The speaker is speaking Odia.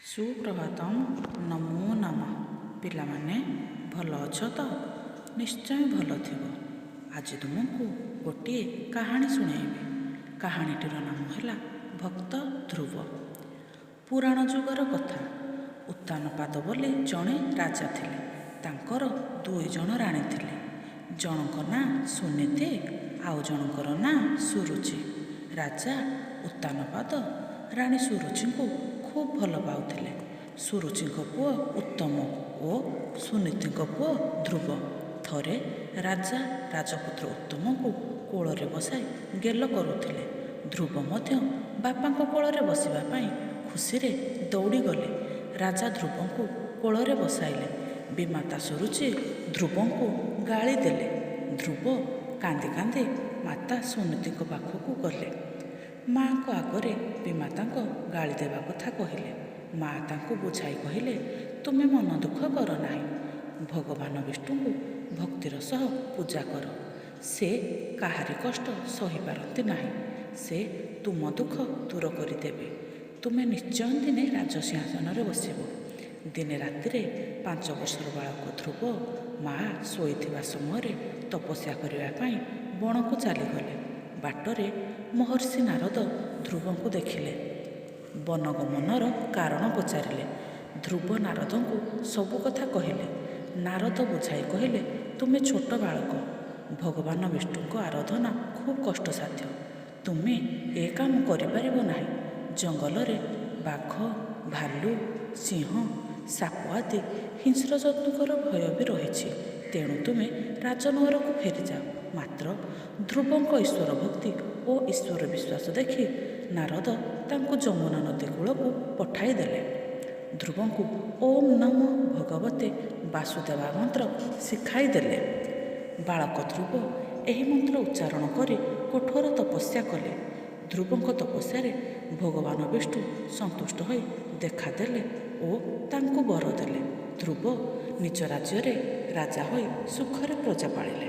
ସୁପ୍ରଭାତମ୍ ନମୋ ନମଃ। ପିଲାମାନେ ଭଲ ଅଛ ତ? ନିଶ୍ଚୟ ଭଲ ଥିବ। ଆଜି ତୁମକୁ ଗୋଟିଏ କାହାଣୀ ଶୁଣାଇବି। କାହାଣୀଟିର ନାମ ହେଲା ଭକ୍ତ ଧ୍ରୁବ। ପୁରାଣ ଯୁଗର କଥା। ଉତ୍ତାନପାଦ ବୋଲି ଜଣେ ରାଜା ଥିଲେ। ତାଙ୍କର 2 ଜଣ ରାଣୀ ଥିଲେ। ଜଣଙ୍କ ନାଁ ସୁନୀତି, ଆଉ ଜଣଙ୍କର ନାଁ ସୁରୁଚି। ରାଜା ଉତ୍ତାନପାଦ ରାଣୀ ସୁରୁଚିଙ୍କୁ ଖୁବ୍ ଭଲ ପାଉଥିଲେ। ସୁରୁଚିଙ୍କ ପୁଅ ଉତ୍ତମ ଓ ସୁନୀତିଙ୍କ ପୁଅ ଧ୍ରୁବ ଥରେ ରାଜା ରାଜପୁତ୍ର ଉତ୍ତମଙ୍କୁ କୋଳରେ ବସାଇ ଗେଲ କରୁଥିଲେ। ଧ୍ରୁବ ମଧ୍ୟ ବାପାଙ୍କ କୋଳରେ ବସିବା ପାଇଁ ଖୁସିରେ ଦୌଡ଼ିଗଲେ। ରାଜା ଧ୍ରୁବଙ୍କୁ କୋଳରେ ବସାଇଲେ। ବିମାତା ସୁରୁଚି ଧ୍ରୁବଙ୍କୁ ଗାଳି ଦେଲେ। ଧ୍ରୁବ କାନ୍ଦି କାନ୍ଦି ମାତା ସୁନୀତିଙ୍କ ପାଖକୁ ଗଲେ। ମା'ଙ୍କ ଆଗରେ ବିମାତାଙ୍କ ଗାଳି ଦେବା କଥା କହିଲେ। ମା' ତାଙ୍କୁ ବୁଝାଇ କହିଲେ, ତୁମେ ମନ ଦୁଃଖ କର ନାହିଁ। ଭଗବାନ ବିଷ୍ଣୁଙ୍କୁ ଭକ୍ତିର ସହ ପୂଜା କର। ସେ କାହାରି କଷ୍ଟ ସହିପାରନ୍ତି ନାହିଁ। ସେ ତୁମ ଦୁଃଖ ଦୂର କରିଦେବେ। ତୁମେ ନିଶ୍ଚୟ ଦିନେ ରାଜସିଂହାସନରେ ବସିବ। ଦିନେ ରାତିରେ 5 ବର୍ଷର ବାଳକ ଧ୍ରୁବ ମା' ଶୋଇଥିବା ସମୟରେ ତପସ୍ୟା କରିବା ପାଇଁ ବଣକୁ ଚାଲିଗଲେ। ବାଟରେ ମହର୍ଷି ନାରଦ ଧ୍ରୁବଙ୍କୁ ଦେଖିଲେ। ବନଗମନର କାରଣ ପଚାରିଲେ। ଧ୍ରୁବ ନାରଦଙ୍କୁ ସବୁ କଥା କହିଲେ। ନାରଦ ବୁଝାଇ କହିଲେ, ତୁମେ ଛୋଟ ବାଳକ। ଭଗବାନ ବିଷ୍ଣୁଙ୍କ ଆରାଧନା ଖୁବ୍ କଷ୍ଟସାଧ୍ୟ। ତୁମେ ଏ କାମ କରିପାରିବ ନାହିଁ। ଜଙ୍ଗଲରେ ବାଘ, ଭାଲୁ, ସିଂହ, ସାପ ଆଦି ହିଂସ୍ର ଜନ୍ତୁଙ୍କର ଭୟ ବି ରହିଛି। ତେଣୁ ତୁମେ ରାଜନଗରକୁ ଫେରିଯାଅ। ମାତ୍ର ଧ୍ରୁବଙ୍କ ଈଶ୍ୱର ଭକ୍ତି ଓ ଈଶ୍ୱର ବିଶ୍ୱାସ ଦେଖି ନାରଦ ତାଙ୍କୁ ଯମୁନା ନଦୀ କୂଳକୁ ପଠାଇ ଦେଲେ। ଧ୍ରୁବଙ୍କୁ ଓମ୍ ନମୋ ଭଗବତେ ବାସୁଦେବା ମନ୍ତ୍ର ଶିଖାଇ ଦେଲେ। ବାଳକ ଧ୍ରୁବ ଏହି ମନ୍ତ୍ର ଉଚ୍ଚାରଣ କରି କଠୋର ତପସ୍ୟା କଲେ। ଧ୍ରୁବଙ୍କ ତପସ୍ୟାରେ ଭଗବାନ ବିଷ୍ଣୁ ସନ୍ତୁଷ୍ଟ ହୋଇ ଦେଖାଦେଲେ ଓ ତାଙ୍କୁ ବର ଦେଲେ। ଧ୍ରୁବ ନିଜ ରାଜ୍ୟରେ ରାଜା ହୋଇ ସୁଖରେ ପ୍ରଜା ପାଳିଲେ।